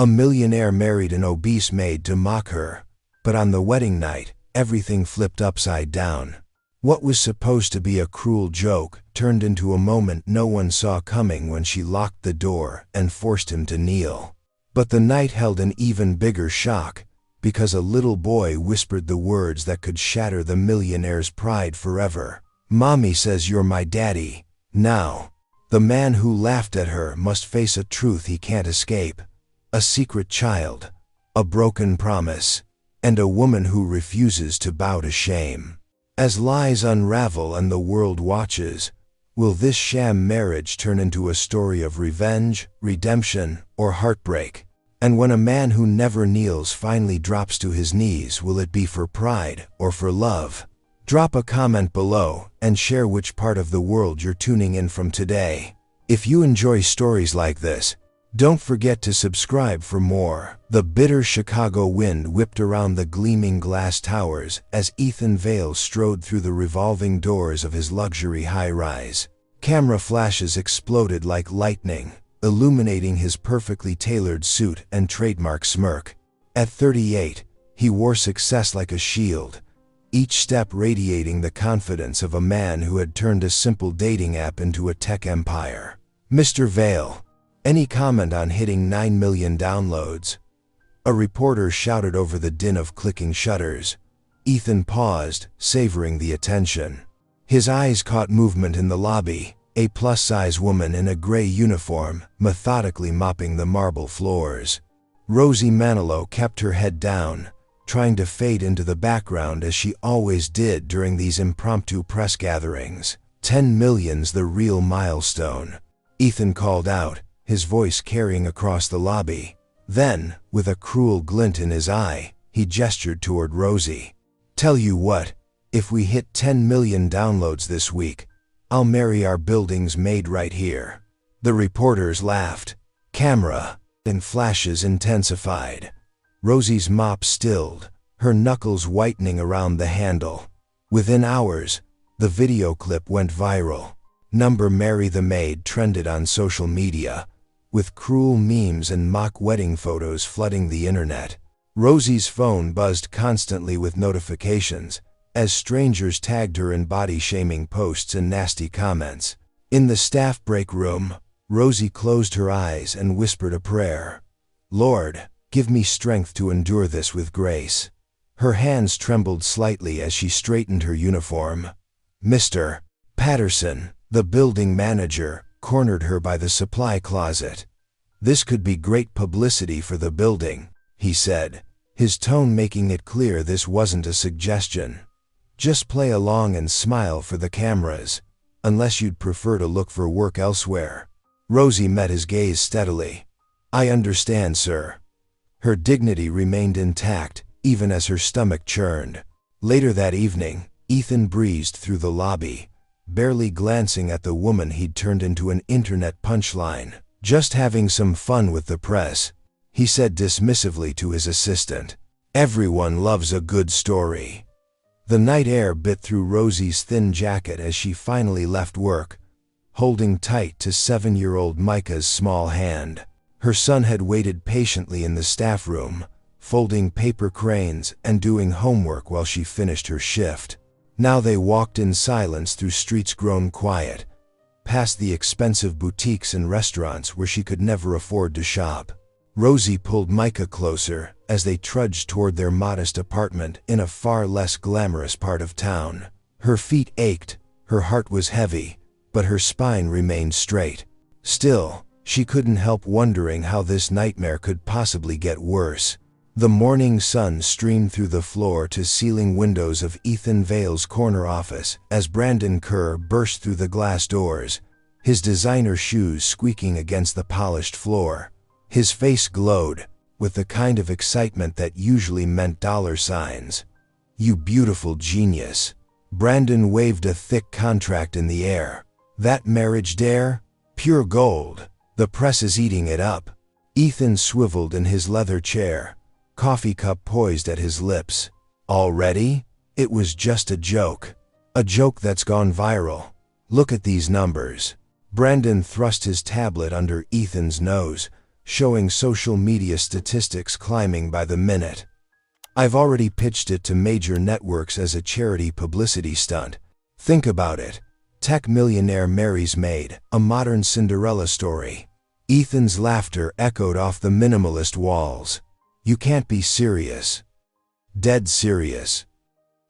A millionaire married an obese maid to mock her, but on the wedding night, everything flipped upside down. What was supposed to be a cruel joke turned into a moment no one saw coming when she locked the door and forced him to kneel. But the night held an even bigger shock, because a little boy whispered the words that could shatter the millionaire's pride forever. "Mommy says you're my daddy, now." The man who laughed at her must face a truth he can't escape. A secret child, a broken promise, and a woman who refuses to bow to shame. As lies unravel and the world watches, will this sham marriage turn into a story of revenge, redemption, or heartbreak? And when a man who never kneels finally drops to his knees, will it be for pride or for love? Drop a comment below and share which part of the world you're tuning in from today. If you enjoy stories like this, don't forget to subscribe for more. The bitter Chicago wind whipped around the gleaming glass towers as Ethan Vale strode through the revolving doors of his luxury high-rise. Camera flashes exploded like lightning, illuminating his perfectly tailored suit and trademark smirk. At 38, he wore success like a shield, each step radiating the confidence of a man who had turned a simple dating app into a tech empire. "Mr. Vale, any comment on hitting 9 million downloads?" A reporter shouted over the din of clicking shutters. Ethan paused, savoring the attention. His eyes caught movement in the lobby, a plus-size woman in a gray uniform, methodically mopping the marble floors. Rosie Manilow kept her head down, trying to fade into the background as she always did during these impromptu press gatherings. 10 million's the real milestone, Ethan called out, his voice carrying across the lobby. Then, with a cruel glint in his eye, he gestured toward Rosie. "Tell you what, if we hit 10 million downloads this week, I'll marry our building's maid right here." The reporters laughed. Camera and flashes intensified. Rosie's mop stilled, her knuckles whitening around the handle. Within hours, the video clip went viral. "Marry the Maid" trended on social media, with cruel memes and mock wedding photos flooding the internet. Rosie's phone buzzed constantly with notifications, as strangers tagged her in body-shaming posts and nasty comments. In the staff break room, Rosie closed her eyes and whispered a prayer. "Lord, give me strength to endure this with grace." Her hands trembled slightly as she straightened her uniform. Mr. Patterson, the building manager, cornered her by the supply closet. "This could be great publicity for the building," he said, his tone making it clear this wasn't a suggestion. "Just play along and smile for the cameras, unless you'd prefer to look for work elsewhere." Rosie met his gaze steadily. "I understand, sir." Her dignity remained intact, even as her stomach churned. Later that evening, Ethan breezed through the lobby, barely glancing at the woman he'd turned into an internet punchline. "Just having some fun with the press," he said dismissively to his assistant. "Everyone loves a good story." The night air bit through Rosie's thin jacket as she finally left work, holding tight to 7-year-old Micah's small hand. Her son had waited patiently in the staff room, folding paper cranes and doing homework while she finished her shift. Now they walked in silence through streets grown quiet, past the expensive boutiques and restaurants where she could never afford to shop. Rosie pulled Micah closer as they trudged toward their modest apartment in a far less glamorous part of town. Her feet ached, her heart was heavy, but her spine remained straight. Still, she couldn't help wondering how this nightmare could possibly get worse. The morning sun streamed through the floor-to-ceiling windows of Ethan Vale's corner office as Brandon Kerr burst through the glass doors, his designer shoes squeaking against the polished floor. His face glowed, with the kind of excitement that usually meant dollar signs. "You beautiful genius." Brandon waved a thick contract in the air. "That marriage dare? Pure gold. The press is eating it up." Ethan swiveled in his leather chair, coffee cup poised at his lips. "Already? It was just a joke. A joke that's gone viral. Look at these numbers." Brandon thrust his tablet under Ethan's nose, showing social media statistics climbing by the minute. I've already pitched it to major networks as a charity publicity stunt. Think about it. Tech millionaire marries maid, a modern Cinderella story. Ethan's laughter echoed off the minimalist walls. You can't be serious. Dead serious.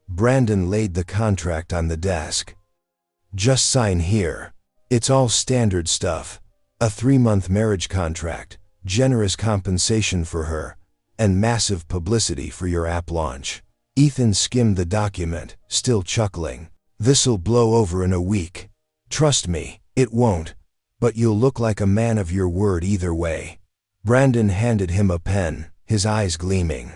Brandon laid the contract on the desk. Just sign here. It's all standard stuff. A 3-month marriage contract, generous compensation for her, and massive publicity for your app launch. Ethan skimmed the document, still chuckling. This'll blow over in a week. Trust me, it won't, but you'll look like a man of your word either way. Brandon handed him a pen, his eyes gleaming.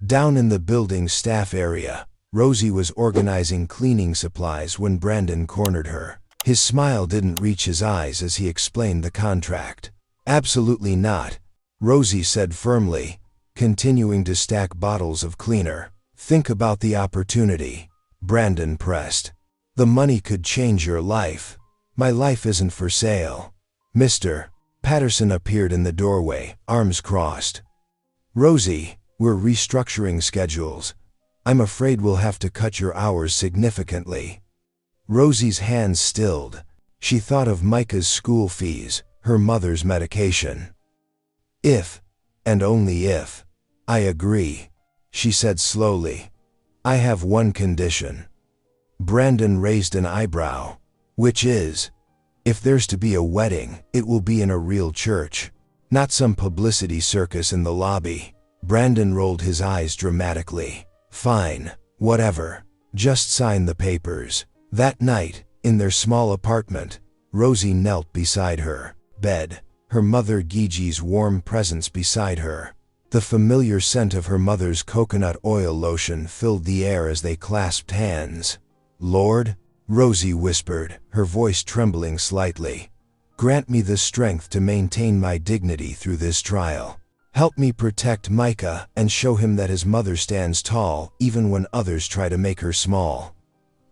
Down in the building's staff area, Rosie was organizing cleaning supplies when Brandon cornered her. His smile didn't reach his eyes as he explained the contract. Absolutely not, Rosie said firmly, continuing to stack bottles of cleaner. Think about the opportunity, Brandon pressed. The money could change your life. My life isn't for sale. Mr. Patterson appeared in the doorway, arms crossed. Rosie, we're restructuring schedules. I'm afraid we'll have to cut your hours significantly. Rosie's hands stilled. She thought of Micah's school fees, her mother's medication. If, and only if, I agree, she said slowly. I have one condition. Brandon raised an eyebrow. Which is, if there's to be a wedding, it will be in a real church, not some publicity circus in the lobby. Brandon rolled his eyes dramatically. Fine, whatever. Just sign the papers. That night, in their small apartment, Rosie knelt beside her bed, her mother Gigi's warm presence beside her. The familiar scent of her mother's coconut oil lotion filled the air as they clasped hands. Lord, Rosie whispered, her voice trembling slightly, grant me the strength to maintain my dignity through this trial. Help me protect Micah and show him that his mother stands tall even when others try to make her small.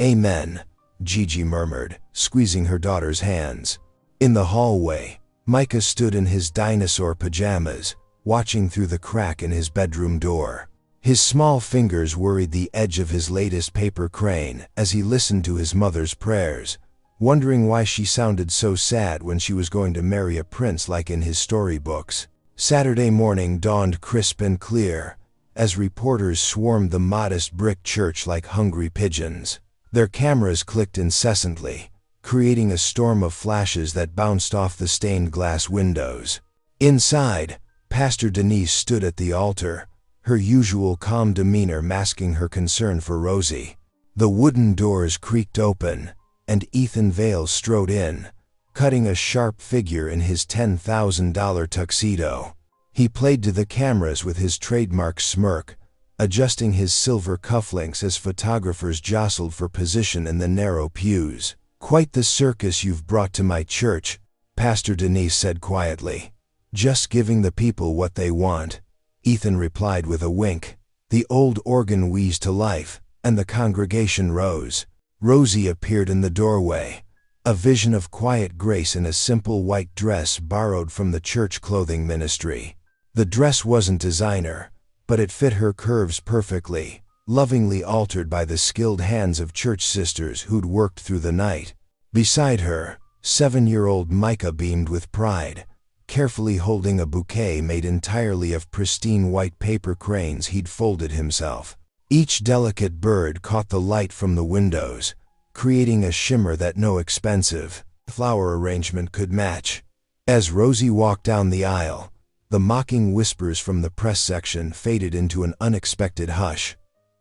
Amen, Gigi murmured, squeezing her daughter's hands. In the hallway, Micah stood in his dinosaur pajamas, watching through the crack in his bedroom door. His small fingers worried the edge of his latest paper crane as he listened to his mother's prayers, wondering why she sounded so sad when she was going to marry a prince like in his storybooks. Saturday morning dawned crisp and clear, as reporters swarmed the modest brick church like hungry pigeons. Their cameras clicked incessantly, creating a storm of flashes that bounced off the stained glass windows. Inside, Pastor Denise stood at the altar, her usual calm demeanor masking her concern for Rosie. The wooden doors creaked open, and Ethan Vale strode in, cutting a sharp figure in his $10,000 tuxedo. He played to the cameras with his trademark smirk, adjusting his silver cufflinks as photographers jostled for position in the narrow pews. Quite the circus you've brought to my church, Pastor Denise said quietly. Just giving the people what they want, Ethan replied with a wink. The old organ wheezed to life, and the congregation rose. Rosie appeared in the doorway, a vision of quiet grace in a simple white dress borrowed from the church clothing ministry. The dress wasn't designer, but it fit her curves perfectly, lovingly altered by the skilled hands of church sisters who'd worked through the night. Beside her, 7-year-old Micah beamed with pride, carefully holding a bouquet made entirely of pristine white paper cranes he'd folded himself. Each delicate bird caught the light from the windows, creating a shimmer that no expensive flower arrangement could match. As Rosie walked down the aisle, the mocking whispers from the press section faded into an unexpected hush.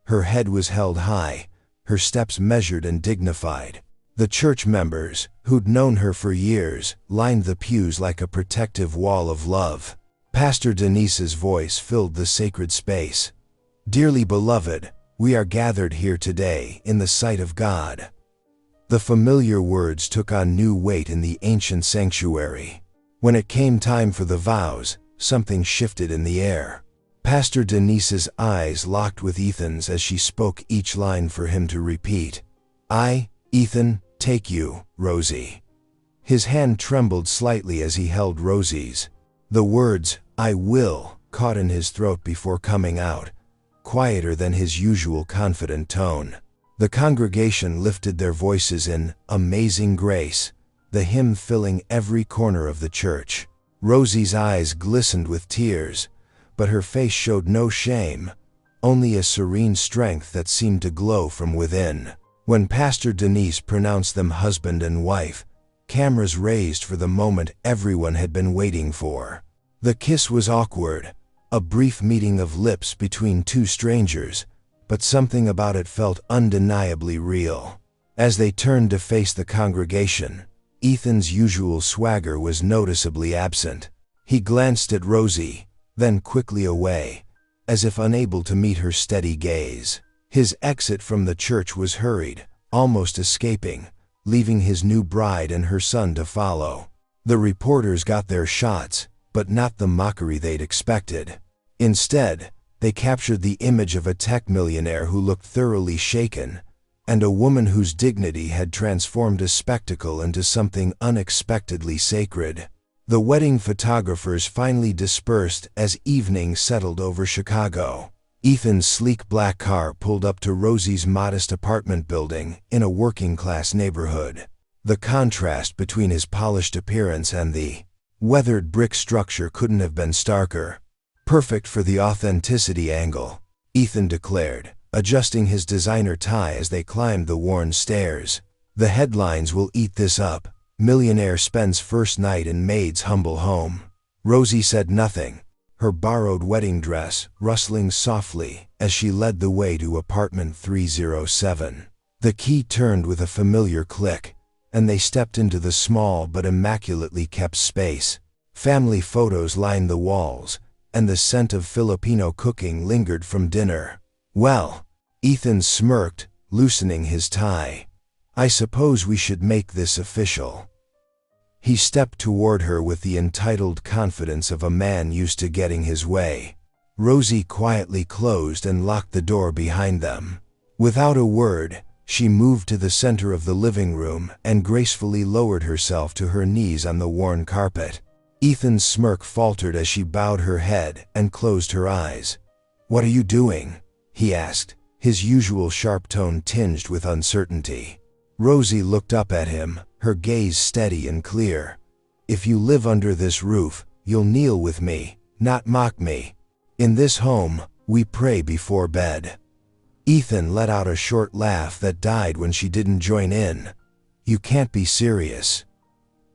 Her head was held high, her steps measured and dignified. The church members, who'd known her for years, lined the pews like a protective wall of love. Pastor Denise's voice filled the sacred space. Dearly beloved, we are gathered here today in the sight of God. The familiar words took on new weight in the ancient sanctuary. When it came time for the vows, something shifted in the air. Pastor Denise's eyes locked with Ethan's as she spoke each line for him to repeat. I, Ethan, take you, Rosie. His hand trembled slightly as he held Rosie's. The words, "I will," caught in his throat before coming out, quieter than his usual confident tone. The congregation lifted their voices in "Amazing Grace," the hymn filling every corner of the church. Rosie's eyes glistened with tears, but her face showed no shame, only a serene strength that seemed to glow from within. When Pastor Denise pronounced them husband and wife, cameras raised for the moment everyone had been waiting for. The kiss was awkward, a brief meeting of lips between two strangers, but something about it felt undeniably real. As they turned to face the congregation, Ethan's usual swagger was noticeably absent. He glanced at Rosie, then quickly away, as if unable to meet her steady gaze. His exit from the church was hurried, almost escaping, leaving his new bride and her son to follow. The reporters got their shots, but not the mockery they'd expected. Instead, they captured the image of a tech millionaire who looked thoroughly shaken, and a woman whose dignity had transformed a spectacle into something unexpectedly sacred. The wedding photographers finally dispersed as evening settled over Chicago. Ethan's sleek black car pulled up to Rosie's modest apartment building in a working-class neighborhood. The contrast between his polished appearance and the weathered brick structure couldn't have been starker. "Perfect for the authenticity angle," Ethan declared, adjusting his designer tie as they climbed the worn stairs. "The headlines will eat this up. Millionaire spends first night in maid's humble home." Rosie said nothing, her borrowed wedding dress rustling softly as she led the way to apartment 307. The key turned with a familiar click, and they stepped into the small but immaculately kept space. Family photos lined the walls, and the scent of Filipino cooking lingered from dinner. "Well," Ethan smirked, loosening his tie, "I suppose we should make this official." He stepped toward her with the entitled confidence of a man used to getting his way. Rosie quietly closed and locked the door behind them. Without a word, she moved to the center of the living room and gracefully lowered herself to her knees on the worn carpet. Ethan's smirk faltered as she bowed her head and closed her eyes. "What are you doing?" he asked, his usual sharp tone tinged with uncertainty. Rosie looked up at him, her gaze steady and clear. "If you live under this roof, you'll kneel with me, not mock me. In this home, we pray before bed." Ethan let out a short laugh that died when she didn't join in. "You can't be serious."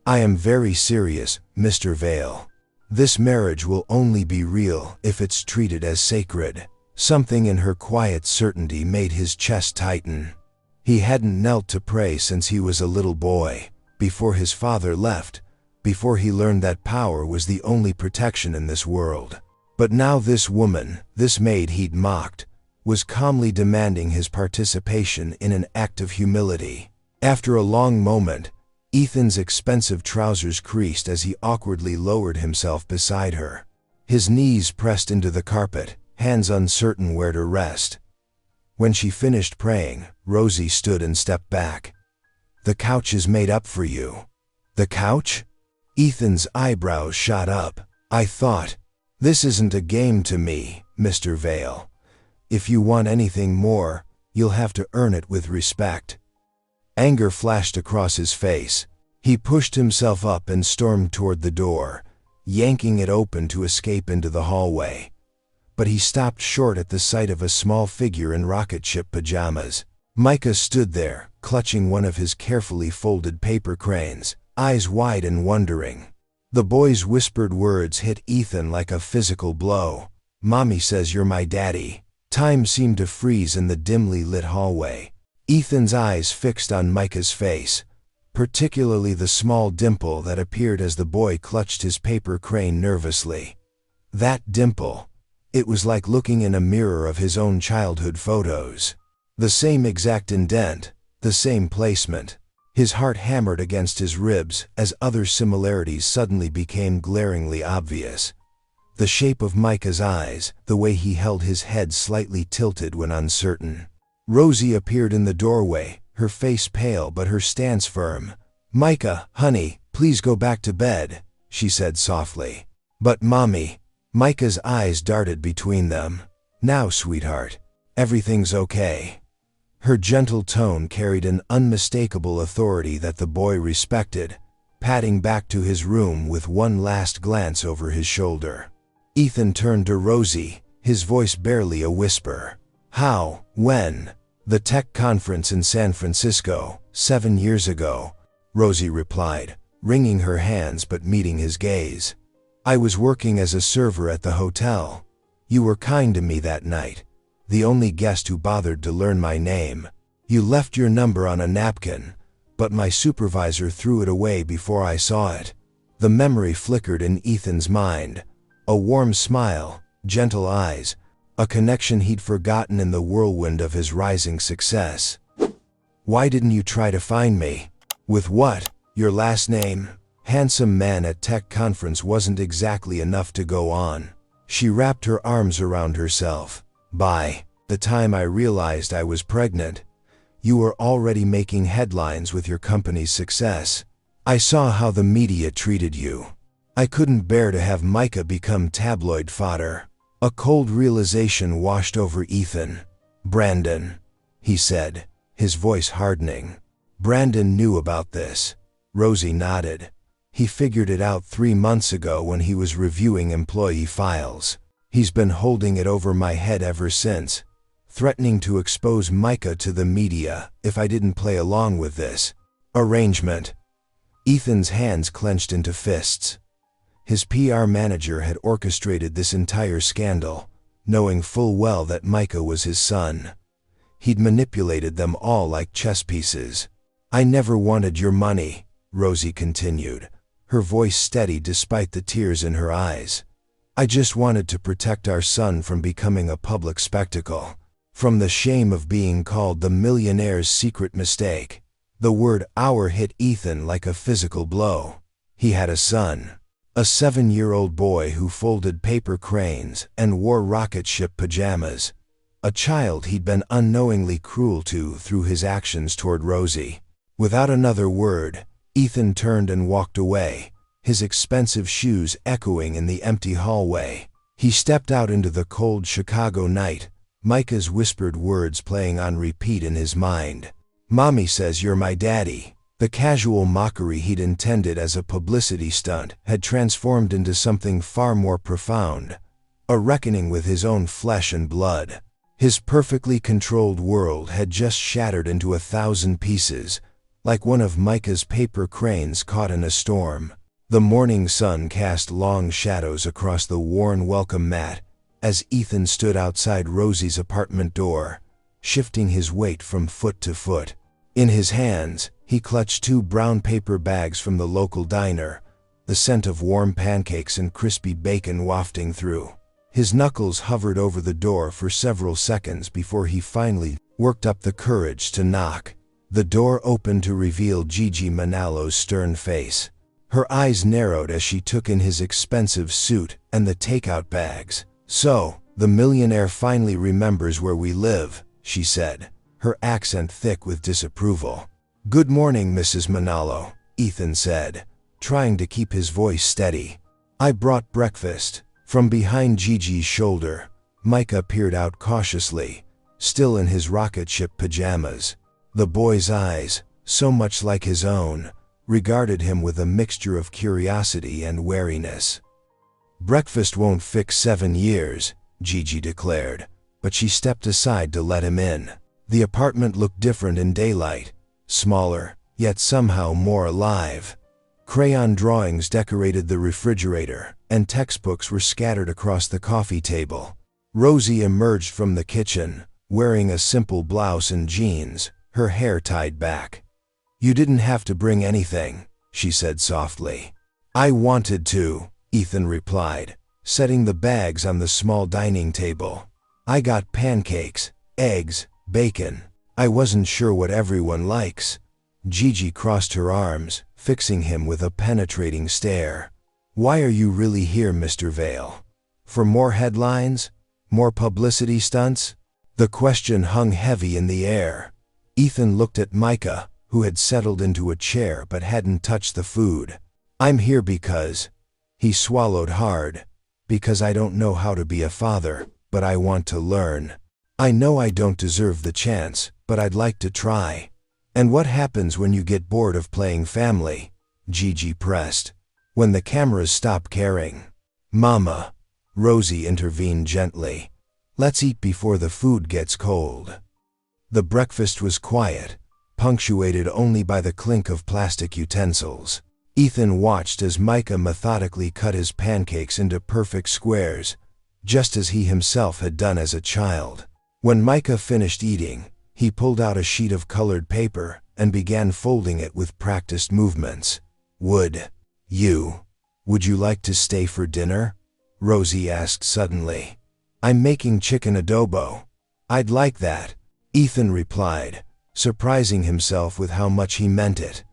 "I am very serious, Mr. Vale. This marriage will only be real if it's treated as sacred." Something in her quiet certainty made his chest tighten. He hadn't knelt to pray since he was a little boy, before his father left, before he learned that power was the only protection in this world. But now this woman, this maid he'd mocked, was calmly demanding his participation in an act of humility. After a long moment, Ethan's expensive trousers creased as he awkwardly lowered himself beside her. His knees pressed into the carpet, hands uncertain where to rest. When she finished praying, Rosie stood and stepped back. "The couch is made up for you." "The couch?" Ethan's eyebrows shot up. "I thought, this isn't a game to me, Mr. Vale. If you want anything more, you'll have to earn it with respect." Anger flashed across his face. He pushed himself up and stormed toward the door, yanking it open to escape into the hallway. But he stopped short at the sight of a small figure in rocket ship pajamas. Micah stood there, clutching one of his carefully folded paper cranes, eyes wide and wondering. The boy's whispered words hit Ethan like a physical blow. "Mommy says you're my daddy." Time seemed to freeze in the dimly lit hallway. Ethan's eyes fixed on Micah's face, particularly the small dimple that appeared as the boy clutched his paper crane nervously. That dimple. It was like looking in a mirror of his own childhood photos. The same exact indent, the same placement. His heart hammered against his ribs as other similarities suddenly became glaringly obvious. The shape of Micah's eyes, the way he held his head slightly tilted when uncertain. Rosie appeared in the doorway, her face pale but her stance firm. "Micah, honey, please go back to bed," she said softly. But Mommy, Micah's eyes darted between them. Now, sweetheart, everything's okay. Her gentle tone carried an unmistakable authority that the boy respected, padding back to his room with one last glance over his shoulder. Ethan turned to Rosie, his voice barely a whisper. How, when? The tech conference in San Francisco, 7 years ago, Rosie replied, wringing her hands but meeting his gaze. I was working as a server at the hotel. You were kind to me that night, the only guest who bothered to learn my name. You left your number on a napkin, but my supervisor threw it away before I saw it. The memory flickered in Ethan's mind. A warm smile, gentle eyes, a connection he'd forgotten in the whirlwind of his rising success. Why didn't you try to find me? With what? Your last name? Handsome man at tech conference wasn't exactly enough to go on. She wrapped her arms around herself. By the time I realized I was pregnant, you were already making headlines with your company's success. I saw how the media treated you. I couldn't bear to have Micah become tabloid fodder. A cold realization washed over Ethan. Brandon, he said, his voice hardening. Brandon knew about this. Rosie nodded. He figured it out 3 months ago when he was reviewing employee files. He's been holding it over my head ever since, threatening to expose Micah to the media if I didn't play along with this arrangement. Ethan's hands clenched into fists. His PR manager had orchestrated this entire scandal, knowing full well that Micah was his son. He'd manipulated them all like chess pieces. I never wanted your money, Rosie continued, her voice steady despite the tears in her eyes. I just wanted to protect our son from becoming a public spectacle, from the shame of being called the millionaire's secret mistake. The word "our" hit Ethan like a physical blow. He had a son, a 7-year-old boy who folded paper cranes and wore rocket ship pajamas, a child he'd been unknowingly cruel to through his actions toward Rosie. Without another word, Ethan turned and walked away, his expensive shoes echoing in the empty hallway. He stepped out into the cold Chicago night, Micah's whispered words playing on repeat in his mind. Mommy says you're my daddy. The casual mockery he'd intended as a publicity stunt had transformed into something far more profound, a reckoning with his own flesh and blood. His perfectly controlled world had just shattered into 1,000 pieces, like one of Micah's paper cranes caught in a storm. The morning sun cast long shadows across the worn welcome mat as Ethan stood outside Rosie's apartment door, shifting his weight from foot to foot. In his hands, he clutched 2 brown paper bags from the local diner, the scent of warm pancakes and crispy bacon wafting through. His knuckles hovered over the door for several seconds before he finally worked up the courage to knock. The door opened to reveal Gigi Manalo's stern face. Her eyes narrowed as she took in his expensive suit and the takeout bags. So, the millionaire finally remembers where we live, she said, her accent thick with disapproval. Good morning, Mrs. Manalo, Ethan said, trying to keep his voice steady. I brought breakfast. From behind Gigi's shoulder, Micah peered out cautiously, still in his rocket ship pajamas. The boy's eyes, so much like his own, regarded him with a mixture of curiosity and wariness. Breakfast won't fix 7 years, Gigi declared, but she stepped aside to let him in. The apartment looked different in daylight, smaller, yet somehow more alive. Crayon drawings decorated the refrigerator, and textbooks were scattered across the coffee table. Rosie emerged from the kitchen, wearing a simple blouse and jeans, her hair tied back. You didn't have to bring anything, she said softly. I wanted to, Ethan replied, setting the bags on the small dining table. I got pancakes, eggs, bacon. I wasn't sure what everyone likes. Gigi crossed her arms, fixing him with a penetrating stare. Why are you really here, Mr. Vale? For more headlines? More publicity stunts? The question hung heavy in the air. Ethan looked at Micah, who had settled into a chair but hadn't touched the food. I'm here because He swallowed hard. Because I don't know how to be a father, but I want to learn. I know I don't deserve the chance, but I'd like to try. And what happens when you get bored of playing family? Gigi pressed. When the cameras stop caring. Mama, Rosie intervened gently. Let's eat before the food gets cold. The breakfast was quiet, punctuated only by the clink of plastic utensils. Ethan watched as Micah methodically cut his pancakes into perfect squares, just as he himself had done as a child. When Micah finished eating, he pulled out a sheet of colored paper and began folding it with practiced movements. Would you like to stay for dinner? Rosie asked suddenly. I'm making chicken adobo. I'd like that, Ethan replied, surprising himself with how much he meant it.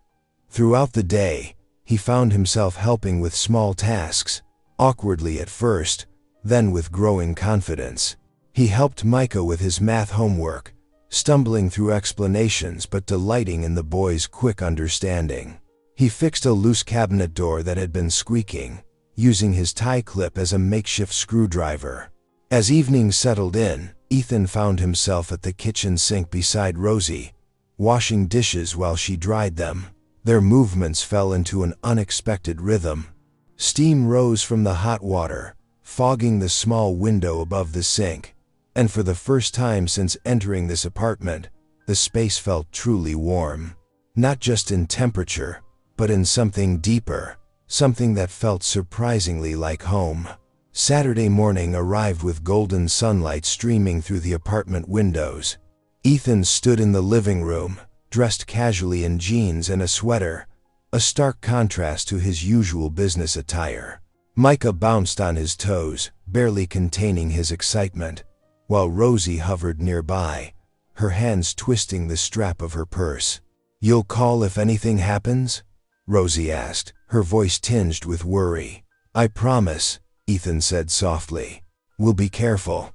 Throughout the day, he found himself helping with small tasks, awkwardly at first, then with growing confidence. He helped Micah with his math homework, stumbling through explanations but delighting in the boy's quick understanding. He fixed a loose cabinet door that had been squeaking, using his tie clip as a makeshift screwdriver. As evening settled in, Ethan found himself at the kitchen sink beside Rosie, washing dishes while she dried them. Their movements fell into an unexpected rhythm. Steam rose from the hot water, fogging the small window above the sink, and for the first time since entering this apartment, the space felt truly warm. Not just in temperature, but in something deeper, something that felt surprisingly like home. Saturday morning arrived with golden sunlight streaming through the apartment windows. Ethan stood in the living room, dressed casually in jeans and a sweater, a stark contrast to his usual business attire. Micah bounced on his toes, barely containing his excitement, while Rosie hovered nearby, her hands twisting the strap of her purse. You'll call if anything happens? Rosie asked, her voice tinged with worry. I promise, Ethan said softly. We'll be careful.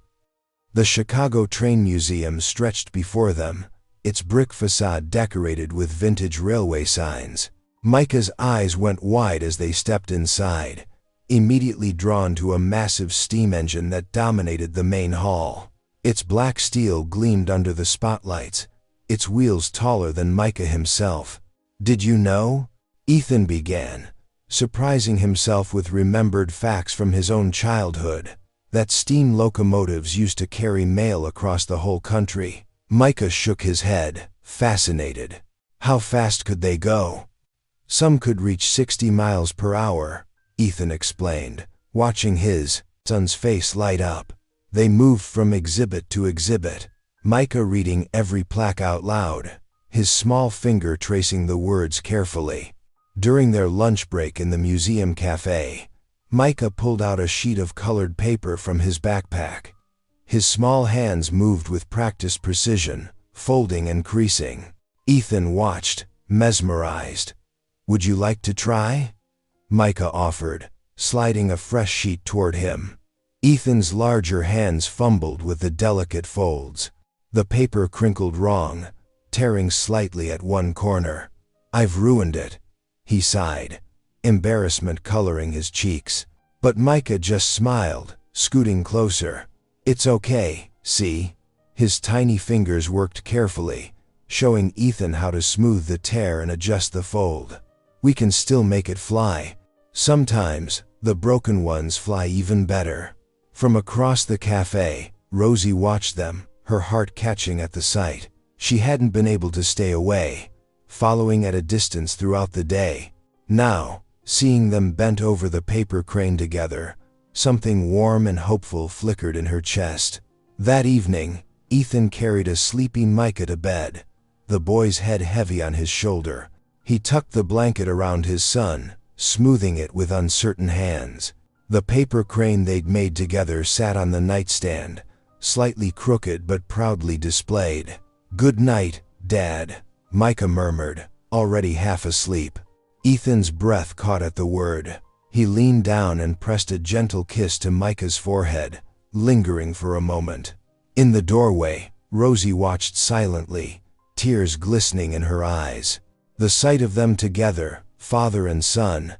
The Chicago Train Museum stretched before them, its brick facade decorated with vintage railway signs. Micah's eyes went wide as they stepped inside, immediately drawn to a massive steam engine that dominated the main hall. Its black steel gleamed under the spotlights, its wheels taller than Micah himself. Did you know? Ethan began, surprising himself with remembered facts from his own childhood, that steam locomotives used to carry mail across the whole country. Micah shook his head, fascinated. How fast could they go? Some could reach 60 miles per hour, Ethan explained, watching his son's face light up. They moved from exhibit to exhibit, Micah reading every plaque out loud, his small finger tracing the words carefully. During their lunch break in the museum cafe, Micah pulled out a sheet of colored paper from his backpack. His small hands moved with practiced precision, folding and creasing. Ethan watched, mesmerized. Would you like to try? Micah offered, sliding a fresh sheet toward him. Ethan's larger hands fumbled with the delicate folds. The paper crinkled wrong, tearing slightly at one corner. I've ruined it, he sighed, embarrassment coloring his cheeks. But Micah just smiled, scooting closer. It's okay, see? His tiny fingers worked carefully, showing Ethan how to smooth the tear and adjust the fold. We can still make it fly. Sometimes, the broken ones fly even better. From across the cafe, Rosie watched them, her heart catching at the sight. She hadn't been able to stay away, following at a distance throughout the day. Now, seeing them bent over the paper crane together, something warm and hopeful flickered in her chest. That evening, Ethan carried a sleepy Micah to bed, the boy's head heavy on his shoulder. He tucked the blanket around his son, smoothing it with uncertain hands. The paper crane they'd made together sat on the nightstand, slightly crooked but proudly displayed. Good night, Dad, Micah murmured, already half asleep. Ethan's breath caught at the word. He leaned down and pressed a gentle kiss to Micah's forehead, lingering for a moment. In the doorway, Rosie watched silently, tears glistening in her eyes. The sight of them together, father and son,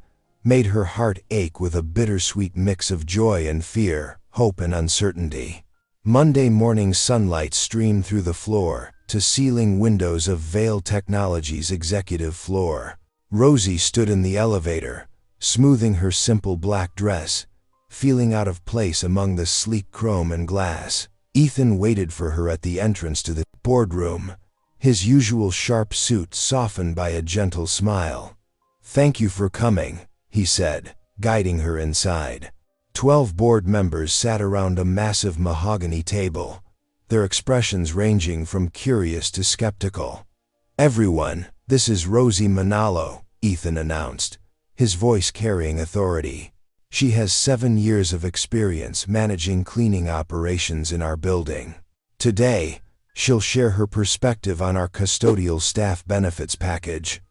made her heart ache with a bittersweet mix of joy and fear, hope and uncertainty. Monday morning sunlight streamed through the floor-to-ceiling windows of Vail Technologies' executive floor. Rosie stood in the elevator, smoothing her simple black dress, feeling out of place among the sleek chrome and glass. Ethan waited for her at the entrance to the boardroom, his usual sharp suit softened by a gentle smile. "Thank you for coming," he said, guiding her inside. 12 board members sat around a massive mahogany table, their expressions ranging from curious to skeptical. "Everyone, this is Rosie Manalo," Ethan announced, his voice carrying authority. "She has 7 years of experience managing cleaning operations in our building. Today, she'll share her perspective on our custodial staff benefits package."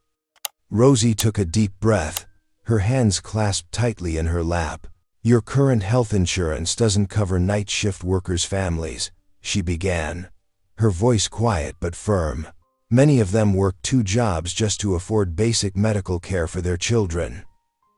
Rosie took a deep breath, her hands clasped tightly in her lap. "Your current health insurance doesn't cover night shift workers' families," she began, her voice quiet but firm. "Many of them work 2 jobs just to afford basic medical care for their children."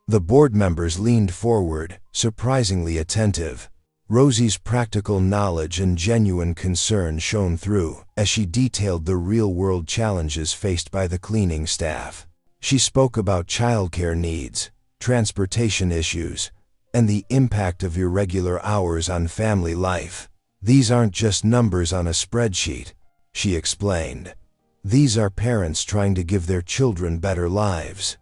The board members leaned forward, surprisingly attentive. Rosie's practical knowledge and genuine concern shone through as she detailed the real-world challenges faced by the cleaning staff. She spoke about childcare needs, transportation issues, and the impact of irregular hours on family life. "These aren't just numbers on a spreadsheet," she explained. "These are parents trying to give their children better lives."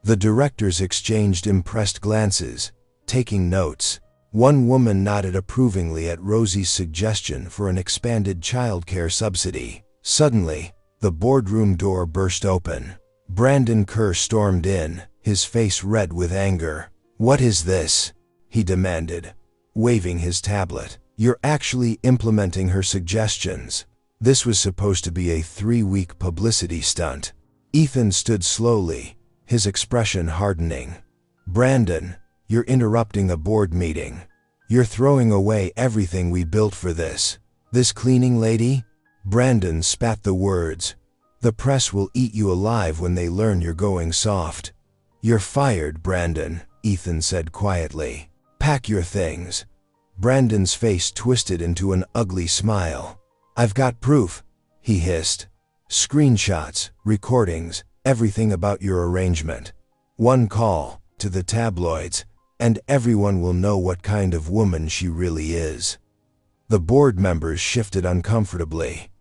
The directors exchanged impressed glances, taking notes. One woman nodded approvingly at Rosie's suggestion for an expanded childcare subsidy. Suddenly, the boardroom door burst open. Brandon Kerr stormed in, his face red with anger. "What is this?" he demanded, waving his tablet. "You're actually implementing her suggestions. This was supposed to be a 3-week publicity stunt." Ethan stood slowly, his expression hardening. "Brandon, you're interrupting a board meeting. You're throwing away everything we built for this. This cleaning lady?" Brandon spat the words. "The press will eat you alive when they learn you're going soft." "You're fired, Brandon," Ethan said quietly. "Pack your things." Brandon's face twisted into an ugly smile. "I've got proof," he hissed. "Screenshots, recordings, everything about your arrangement. One call to the tabloids, and everyone will know what kind of woman she really is." The board members shifted uncomfortably.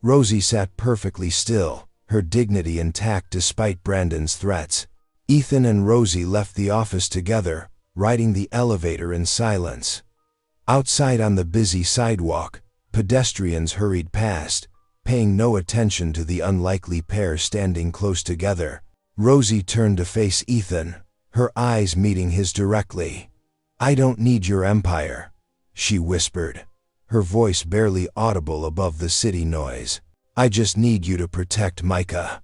Rosie sat perfectly still, her dignity intact despite Brandon's threats. Ethan and Rosie left the office together, riding the elevator in silence. Outside on the busy sidewalk, pedestrians hurried past, paying no attention to the unlikely pair standing close together. Rosie turned to face Ethan, her eyes meeting his directly. "I don't need your empire," she whispered, her voice barely audible above the city noise. "I just need you to protect Micah."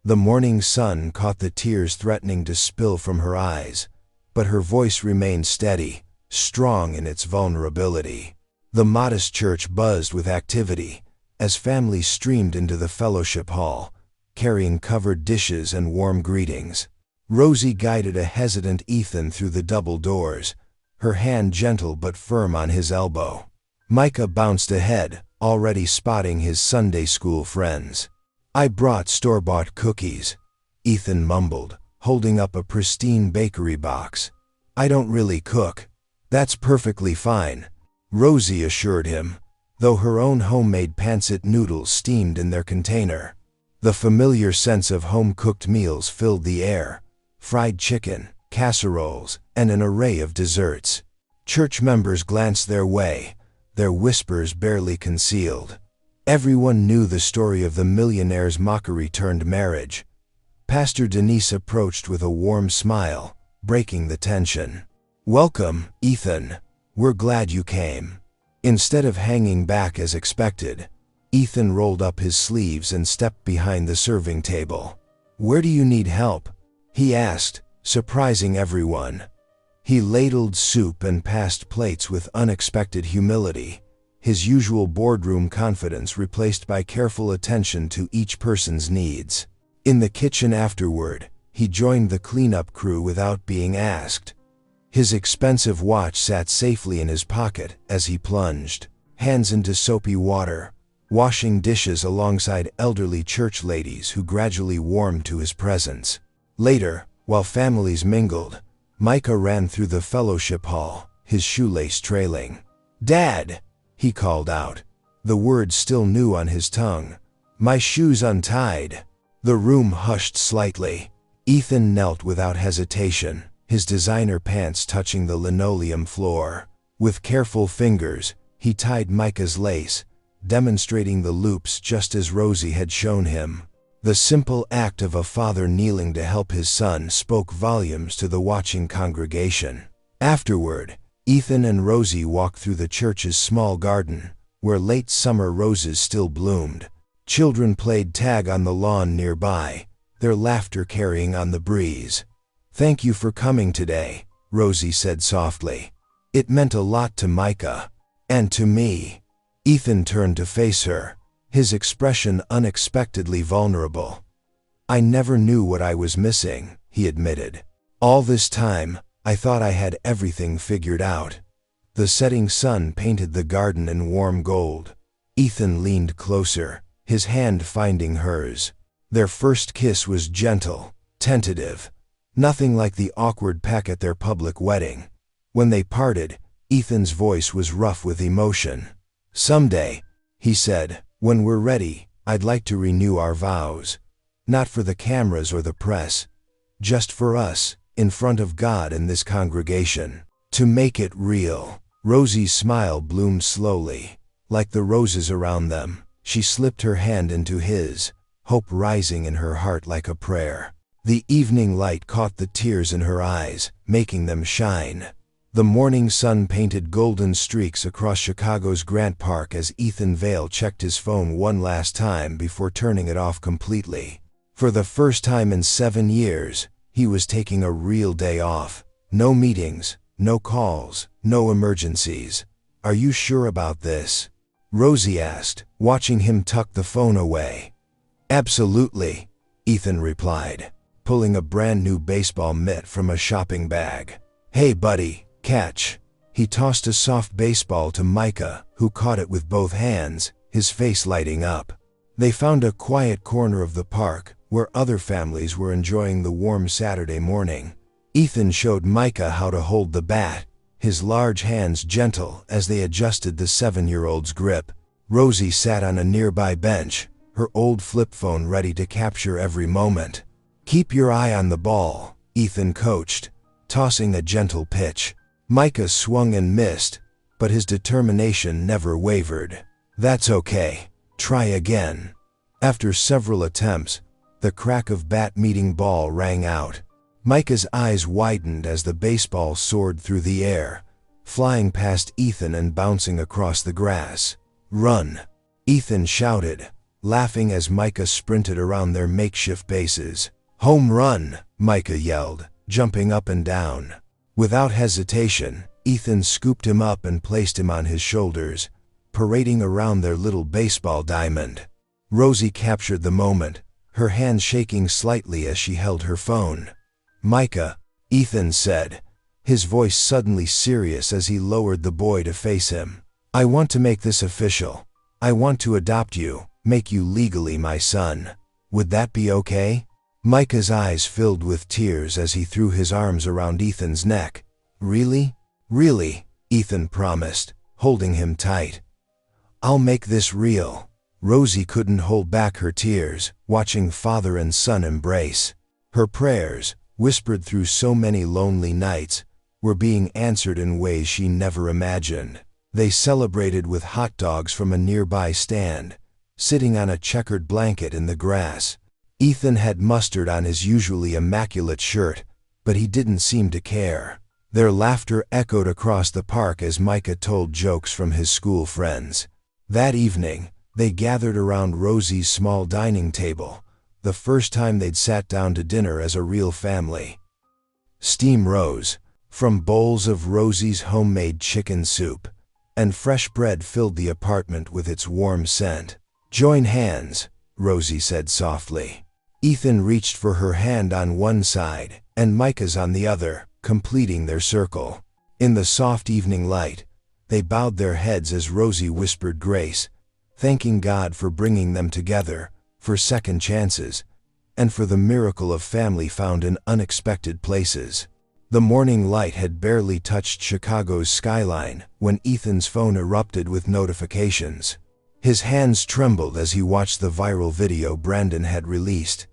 The morning sun caught the tears threatening to spill from her eyes, but her voice remained steady, strong in its vulnerability. The modest church buzzed with activity as families streamed into the fellowship hall, carrying covered dishes and warm greetings. Rosie guided a hesitant Ethan through the double doors, her hand gentle but firm on his elbow. Micah bounced ahead, already spotting his Sunday school friends. "I brought store-bought cookies," Ethan mumbled, holding up a pristine bakery box. "I don't really cook." "That's perfectly fine," Rosie assured him, though her own homemade pancit noodles steamed in their container. The familiar sense of home-cooked meals filled the air: fried chicken, casseroles, and an array of desserts. Church members glanced their way, their whispers barely concealed. Everyone knew the story of the Millionaire's mockery-turned-marriage. Pastor Denise approached with a warm smile, breaking the tension. "Welcome, Ethan. We're glad you came." Instead of hanging back as expected, Ethan rolled up his sleeves and stepped behind the serving table. "Where do you need help?" he asked, surprising everyone. He ladled soup and passed plates with unexpected humility, his usual boardroom confidence replaced by careful attention to each person's needs. In the kitchen afterward, he joined the cleanup crew without being asked. His expensive watch sat safely in his pocket as he plunged, hands into soapy water, washing dishes alongside elderly church ladies who gradually warmed to his presence. Later, while families mingled, Micah ran through the fellowship hall, his shoelace trailing. "Dad!" he called out, the words still new on his tongue. "My shoe's untied." The room hushed slightly. Ethan knelt without hesitation, his designer pants touching the linoleum floor. With careful fingers, he tied Micah's lace, demonstrating the loops just as Rosie had shown him. The simple act of a father kneeling to help his son spoke volumes to the watching congregation. Afterward, Ethan and Rosie walked through the church's small garden, where late summer roses still bloomed. Children played tag on the lawn nearby, their laughter carrying on the breeze. "Thank you for coming today," Rosie said softly. "It meant a lot to Micah. And to me." Ethan turned to face her, his expression unexpectedly vulnerable. "I never knew what I was missing," he admitted. "All this time, I thought I had everything figured out." The setting sun painted the garden in warm gold. Ethan leaned closer, his hand finding hers. Their first kiss was gentle, tentative, nothing like the awkward peck at their public wedding. When they parted, Ethan's voice was rough with emotion. "Someday," he said, "when we're ready, I'd like to renew our vows. Not for the cameras or the press, just for us, in front of God and this congregation. To make it real." Rosie's smile bloomed slowly. Like the roses around them, she slipped her hand into his, hope rising in her heart like a prayer. The evening light caught the tears in her eyes, making them shine. The morning sun painted golden streaks across Chicago's Grant Park as Ethan Vale checked his phone one last time before turning it off completely. For the first time in 7 years, he was taking a real day off. No meetings, no calls, no emergencies. "Are you sure about this?" Rosie asked, watching him tuck the phone away. "Absolutely," Ethan replied, pulling a brand new baseball mitt from a shopping bag. "Hey buddy, catch." He tossed a soft baseball to Micah, who caught it with both hands, his face lighting up. They found a quiet corner of the park, where other families were enjoying the warm Saturday morning. Ethan showed Micah how to hold the bat, his large hands gentle as they adjusted the 7-year-old's grip. Rosie sat on a nearby bench, her old flip phone ready to capture every moment. "Keep your eye on the ball," Ethan coached, tossing a gentle pitch. Micah swung and missed, but his determination never wavered. "That's okay. Try again." After several attempts, the crack of bat meeting ball rang out. Micah's eyes widened as the baseball soared through the air, flying past Ethan and bouncing across the grass. "Run!" Ethan shouted, laughing as Micah sprinted around their makeshift bases. "Home run!" Micah yelled, jumping up and down. Without hesitation, Ethan scooped him up and placed him on his shoulders, parading around their little baseball diamond. Rosie captured the moment, her hand shaking slightly as she held her phone. "Micah," Ethan said, his voice suddenly serious as he lowered the boy to face him. "I want to make this official. I want to adopt you, make you legally my son. Would that be okay?" Micah's eyes filled with tears as he threw his arms around Ethan's neck. "Really? Really?" Ethan promised, holding him tight. "I'll make this real." Rosie couldn't hold back her tears, watching father and son embrace. Her prayers, whispered through so many lonely nights, were being answered in ways she never imagined. They celebrated with hot dogs from a nearby stand, sitting on a checkered blanket in the grass. Ethan had mustard on his usually immaculate shirt, but he didn't seem to care. Their laughter echoed across the park as Micah told jokes from his school friends. That evening, they gathered around Rosie's small dining table, the first time they'd sat down to dinner as a real family. Steam rose from bowls of Rosie's homemade chicken soup, and fresh bread filled the apartment with its warm scent. "Join hands," Rosie said softly. Ethan reached for her hand on one side, and Micah's on the other, completing their circle. In the soft evening light, they bowed their heads as Rosie whispered grace, thanking God for bringing them together, for second chances, and for the miracle of family found in unexpected places. The morning light had barely touched Chicago's skyline when Ethan's phone erupted with notifications. His hands trembled as he watched the viral video Brandon had released,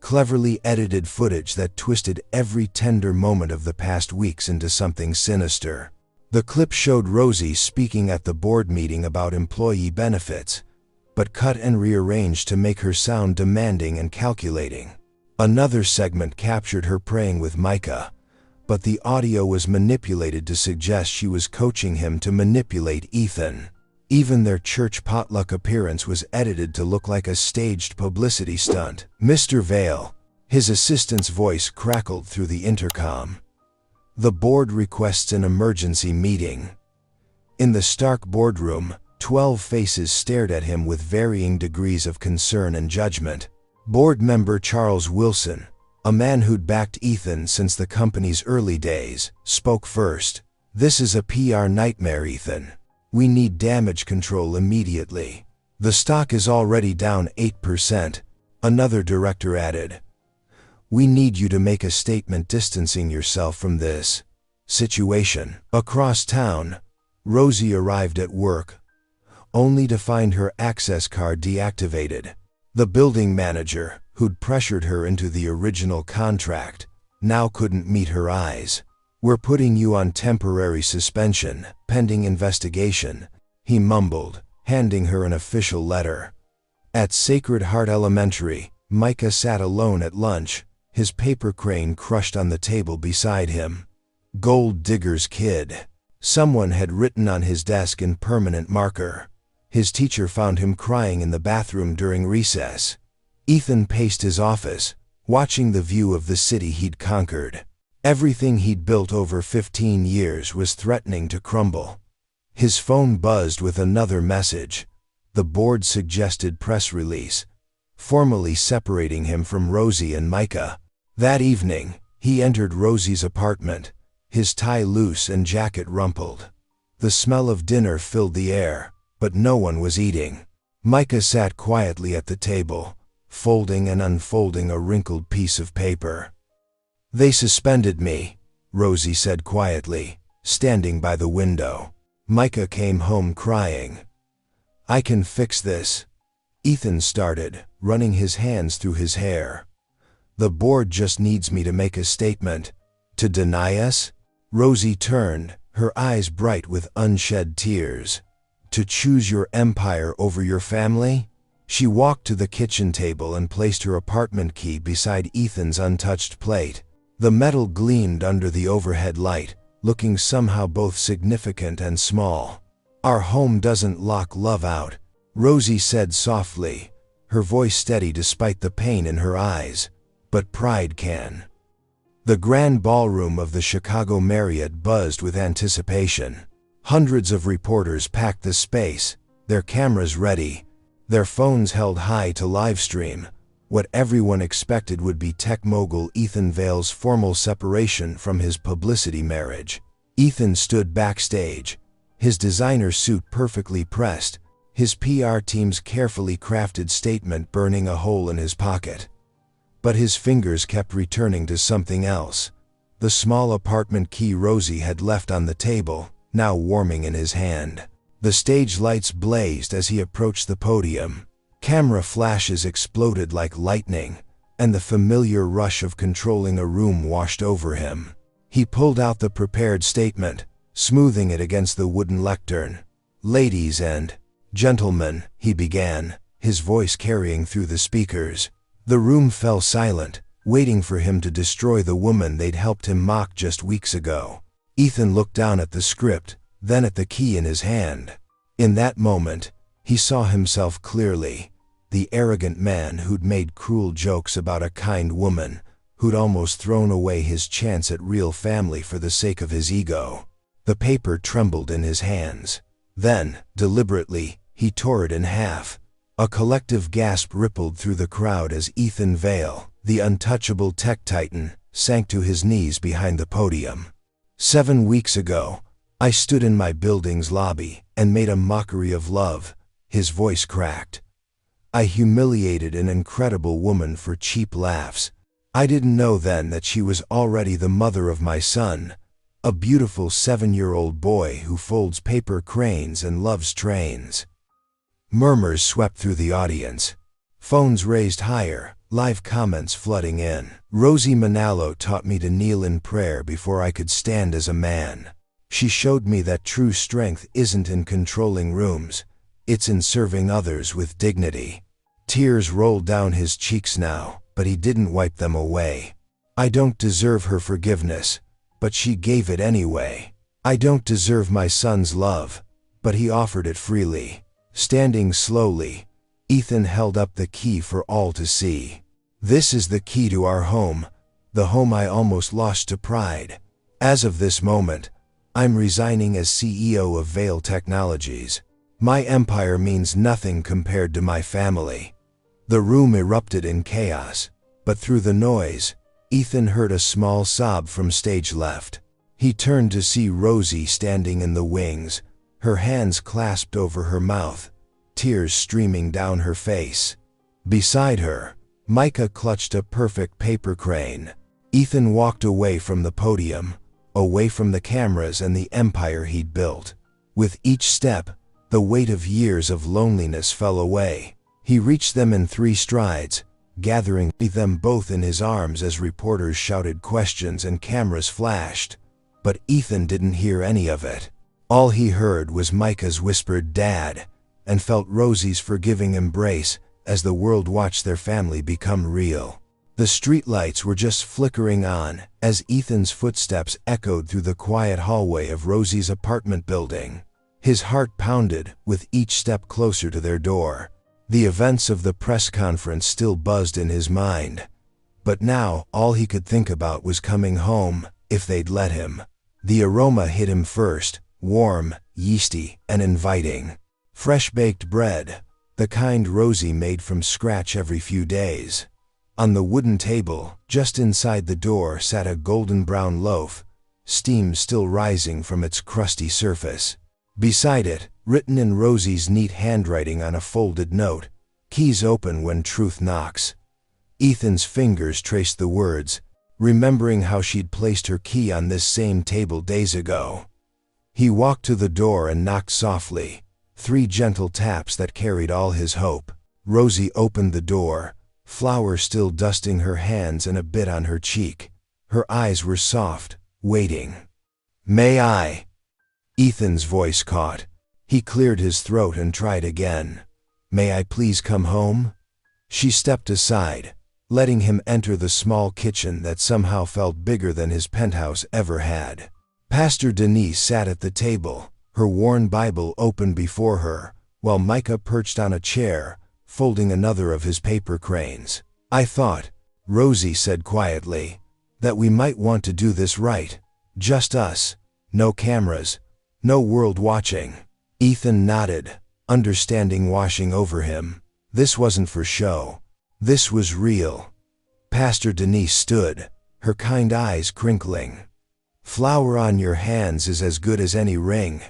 cleverly edited footage that twisted every tender moment of the past weeks into something sinister. The clip showed Rosie speaking at the board meeting about employee benefits, but cut and rearranged to make her sound demanding and calculating. Another segment captured her praying with Micah, but the audio was manipulated to suggest she was coaching him to manipulate Ethan. Even their church potluck appearance was edited to look like a staged publicity stunt. "Mr. Vale," his assistant's voice crackled through the intercom. "The board requests an emergency meeting." In the stark boardroom, 12 faces stared at him with varying degrees of concern and judgment. Board member Charles Wilson, a man who'd backed Ethan since the company's early days, spoke first. "This is a PR nightmare, Ethan. We need damage control immediately. The stock is already down 8%. Another director added, "We need you to make a statement distancing yourself from this situation." Across town, Rosie arrived at work, only to find her access card deactivated. The building manager, who'd pressured her into the original contract, now couldn't meet her eyes. "We're putting you on temporary suspension, pending investigation," he mumbled, handing her an official letter. At Sacred Heart Elementary, Micah sat alone at lunch, his paper crane crushed on the table beside him. "Gold Digger's Kid." Someone had written on his desk in permanent marker. His teacher found him crying in the bathroom during recess. Ethan paced his office, watching the view of the city he'd conquered. Everything he'd built over 15 years was threatening to crumble. His phone buzzed with another message, the board's suggested press release, formally separating him from Rosie and Micah. That evening, he entered Rosie's apartment, his tie loose and jacket rumpled. The smell of dinner filled the air, but no one was eating. Micah sat quietly at the table, folding and unfolding a wrinkled piece of paper. "They suspended me," Rosie said quietly, standing by the window. Micah came home crying. "I can fix this," Ethan started, running his hands through his hair. "The board just needs me to make a statement." "To deny us?" Rosie turned, her eyes bright with unshed tears. "To choose your empire over your family?" She walked to the kitchen table and placed her apartment key beside Ethan's untouched plate. The metal gleamed under the overhead light, looking somehow both significant and small. "Our home doesn't lock love out," Rosie said softly, her voice steady despite the pain in her eyes. "But pride can." The grand ballroom of the Chicago Marriott buzzed with anticipation. Hundreds of reporters packed the space, their cameras ready, their phones held high to livestream what everyone expected would be tech mogul Ethan Vale's formal separation from his publicity marriage. Ethan stood backstage, his designer suit perfectly pressed, his PR team's carefully crafted statement burning a hole in his pocket. But his fingers kept returning to something else, the small apartment key Rosie had left on the table, now warming in his hand. The stage lights blazed as he approached the podium. Camera flashes exploded like lightning, and the familiar rush of controlling a room washed over him. He pulled out the prepared statement, smoothing it against the wooden lectern. "Ladies and gentlemen," he began, his voice carrying through the speakers. The room fell silent, waiting for him to destroy the woman they'd helped him mock just weeks ago. Ethan looked down at the script, then at the key in his hand. In that moment, he saw himself clearly, the arrogant man who'd made cruel jokes about a kind woman, who'd almost thrown away his chance at real family for the sake of his ego. The paper trembled in his hands. Then, deliberately, he tore it in half, A collective gasp rippled through the crowd as Ethan Vale, the untouchable tech titan, sank to his knees behind the podium. 7 weeks ago, I stood in my building's lobby and made a mockery of love, his voice cracked. I humiliated an incredible woman for cheap laughs. I didn't know then that she was already the mother of my son, a beautiful 7-year-old boy who folds paper cranes and loves trains. Murmurs swept through the audience. Phones raised higher, live comments flooding in. Rosie Manalo taught me to kneel in prayer before I could stand as a man. She showed me that true strength isn't in controlling rooms, it's in serving others with dignity. Tears rolled down his cheeks now, but he didn't wipe them away. I don't deserve her forgiveness, but she gave it anyway. I don't deserve my son's love, but he offered it freely. Standing slowly, Ethan held up the key for all to see. This is the key to our home, the home I almost lost to pride. As of this moment, I'm resigning as CEO of Vale Technologies. My empire means nothing compared to my family. The room erupted in chaos, but through the noise, Ethan heard a small sob from stage left. He turned to see Rosie standing in the wings, her hands clasped over her mouth, tears streaming down her face. Beside her, Micah clutched a perfect paper crane. Ethan walked away from the podium, away from the cameras and the empire he'd built. With each step, the weight of years of loneliness fell away. He reached them in 3 strides, gathering them both in his arms as reporters shouted questions and cameras flashed. But Ethan didn't hear any of it. All he heard was Micah's whispered "Dad," and felt Rosie's forgiving embrace as the world watched their family become real. The streetlights were just flickering on as Ethan's footsteps echoed through the quiet hallway of Rosie's apartment building. His heart pounded with each step closer to their door. The events of the press conference still buzzed in his mind. But now, all he could think about was coming home, if they'd let him. The aroma hit him first, warm, yeasty, and inviting. Fresh-baked bread, the kind Rosie made from scratch every few days. On the wooden table, just inside the door, sat a golden-brown loaf, steam still rising from its crusty surface. Beside it, written in Rosie's neat handwriting on a folded note, "Keys open when truth knocks." Ethan's fingers traced the words, remembering how she'd placed her key on this same table days ago. He walked to the door and knocked softly, 3 gentle taps that carried all his hope. Rosie opened the door, flour still dusting her hands and a bit on her cheek. Her eyes were soft, waiting. "May I?" Ethan's voice caught. He cleared his throat and tried again. "May I please come home?" She stepped aside, letting him enter the small kitchen that somehow felt bigger than his penthouse ever had. Pastor Denise sat at the table, her worn Bible open before her, while Micah perched on a chair, folding another of his paper cranes. "I thought," Rosie said quietly, "that we might want to do this right. Just us. No cameras. No world watching." Ethan nodded, understanding washing over him. This wasn't for show. This was real. Pastor Denise stood, her kind eyes crinkling. "Flour on your hands is as good as any ring,"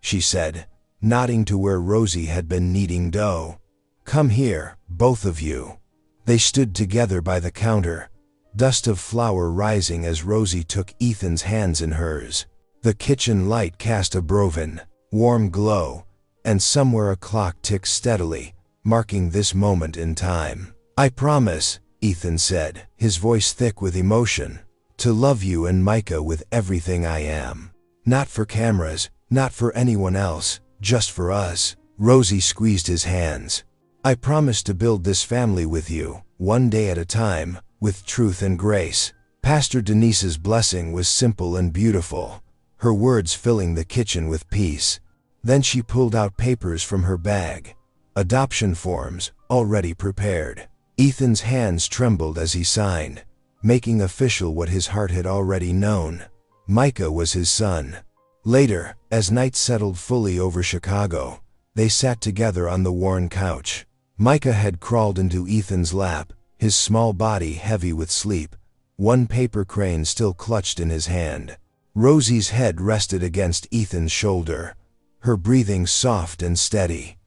she said, nodding to where Rosie had been kneading dough. "Come here, both of you." They stood together by the counter, dust of flour rising as Rosie took Ethan's hands in hers. The kitchen light cast a broven, warm glow, and somewhere a clock ticked steadily, marking this moment in time. "I promise," Ethan said, his voice thick with emotion, "to love you and Micah with everything I am. Not for cameras, not for anyone else, just for us." Rosie squeezed his hands. "I promise to build this family with you, one day at a time, with truth and grace." Pastor Denise's blessing was simple and beautiful, her words filling the kitchen with peace. Then she pulled out papers from her bag, adoption forms, already prepared. Ethan's hands trembled as he signed, making official what his heart had already known. Micah was his son. Later, as night settled fully over Chicago, they sat together on the worn couch. Micah had crawled into Ethan's lap, his small body heavy with sleep, one paper crane still clutched in his hand. Rosie's head rested against Ethan's shoulder, her breathing soft and steady.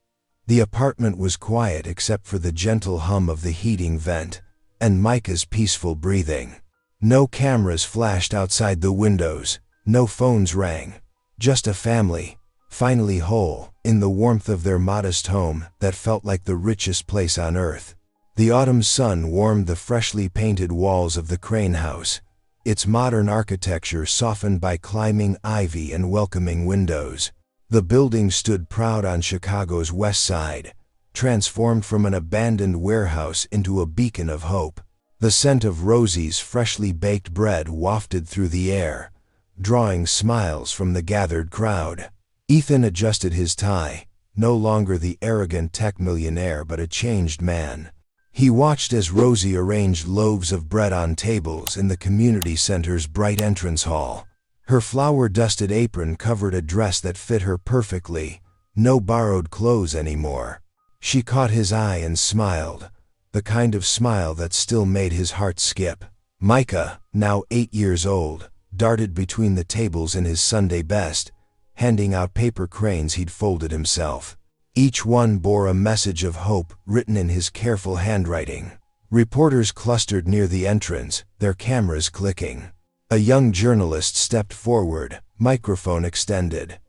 The apartment was quiet except for the gentle hum of the heating vent and Micah's peaceful breathing. No cameras flashed outside the windows, no phones rang. Just a family, finally whole, in the warmth of their modest home that felt like the richest place on earth. The autumn sun warmed the freshly painted walls of the Crane house, its modern architecture softened by climbing ivy and welcoming windows. The building stood proud on Chicago's west side, transformed from an abandoned warehouse into a beacon of hope. The scent of Rosie's freshly baked bread wafted through the air, drawing smiles from the gathered crowd. Ethan adjusted his tie, no longer the arrogant tech millionaire but a changed man. He watched as Rosie arranged loaves of bread on tables in the community center's bright entrance hall. Her flour-dusted apron covered a dress that fit her perfectly, no borrowed clothes anymore. She caught his eye and smiled, the kind of smile that still made his heart skip. Micah, now 8 years old, darted between the tables in his Sunday best, handing out paper cranes he'd folded himself. Each one bore a message of hope written in his careful handwriting. Reporters clustered near the entrance, their cameras clicking. A young journalist stepped forward, microphone extended.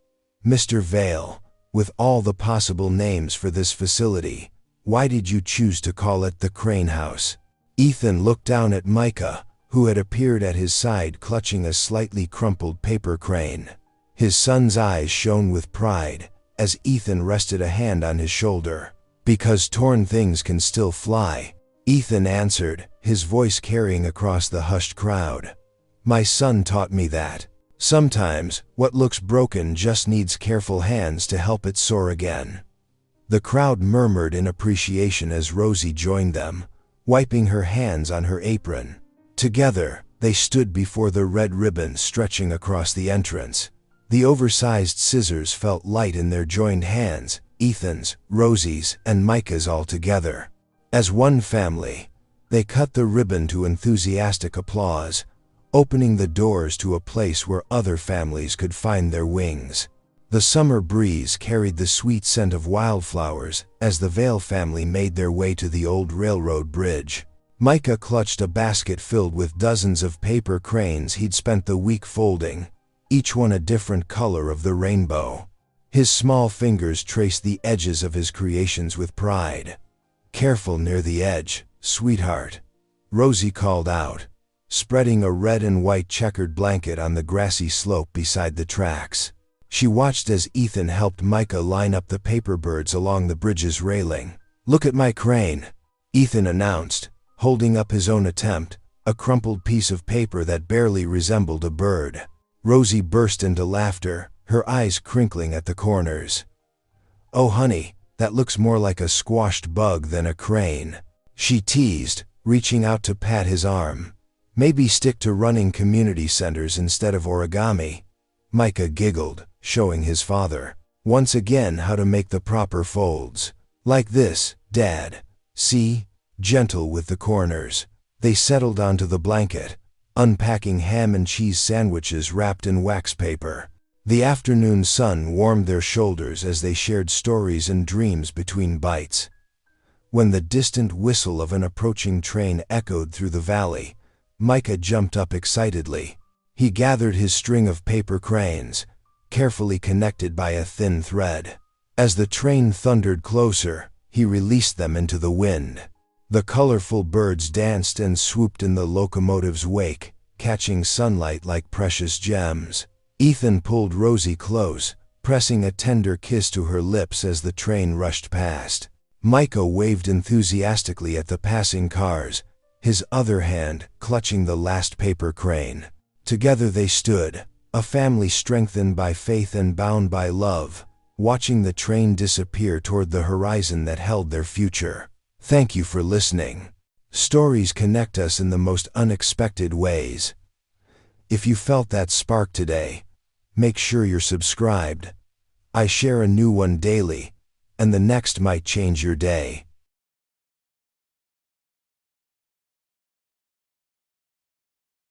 "Mr. Vale, with all the possible names for this facility, why did you choose to call it the Crane House?" Ethan looked down at Micah, who had appeared at his side clutching a slightly crumpled paper crane. His son's eyes shone with pride as Ethan rested a hand on his shoulder. "Because torn things can still fly," Ethan answered, his voice carrying across the hushed crowd. "My son taught me that. Sometimes, what looks broken just needs careful hands to help it soar again." The crowd murmured in appreciation as Rosie joined them, wiping her hands on her apron. Together, they stood before the red ribbon stretching across the entrance. The oversized scissors felt light in their joined hands, Ethan's, Rosie's, and Micah's all together. As one family, they cut the ribbon to enthusiastic applause, opening the doors to a place where other families could find their wings. The summer breeze carried the sweet scent of wildflowers as the Vale family made their way to the old railroad bridge. Micah clutched a basket filled with dozens of paper cranes he'd spent the week folding, each one a different color of the rainbow. His small fingers traced the edges of his creations with pride. "Careful near the edge, sweetheart," Rosie called out, spreading a red and white checkered blanket on the grassy slope beside the tracks. She watched as Ethan helped Micah line up the paper birds along the bridge's railing. "Look at my crane," Ethan announced, holding up his own attempt, a crumpled piece of paper that barely resembled a bird. Rosie burst into laughter, her eyes crinkling at the corners. "Oh honey, that looks more like a squashed bug than a crane," she teased, reaching out to pat his arm. "Maybe stick to running community centers instead of origami." Micah giggled, showing his father once again how to make the proper folds. "Like this, Dad. See? Gentle with the corners." They settled onto the blanket, unpacking ham and cheese sandwiches wrapped in wax paper. The afternoon sun warmed their shoulders as they shared stories and dreams between bites. When the distant whistle of an approaching train echoed through the valley, Micah jumped up excitedly. He gathered his string of paper cranes, carefully connected by a thin thread. As the train thundered closer, he released them into the wind. The colorful birds danced and swooped in the locomotive's wake, catching sunlight like precious gems. Ethan pulled Rosie close, pressing a tender kiss to her lips as the train rushed past. Micah waved enthusiastically at the passing cars, his other hand clutching the last paper crane. Together they stood, a family strengthened by faith and bound by love, watching the train disappear toward the horizon that held their future. Thank you for listening. Stories connect us in the most unexpected ways. If you felt that spark today, make sure you're subscribed. I share a new one daily, and the next might change your day.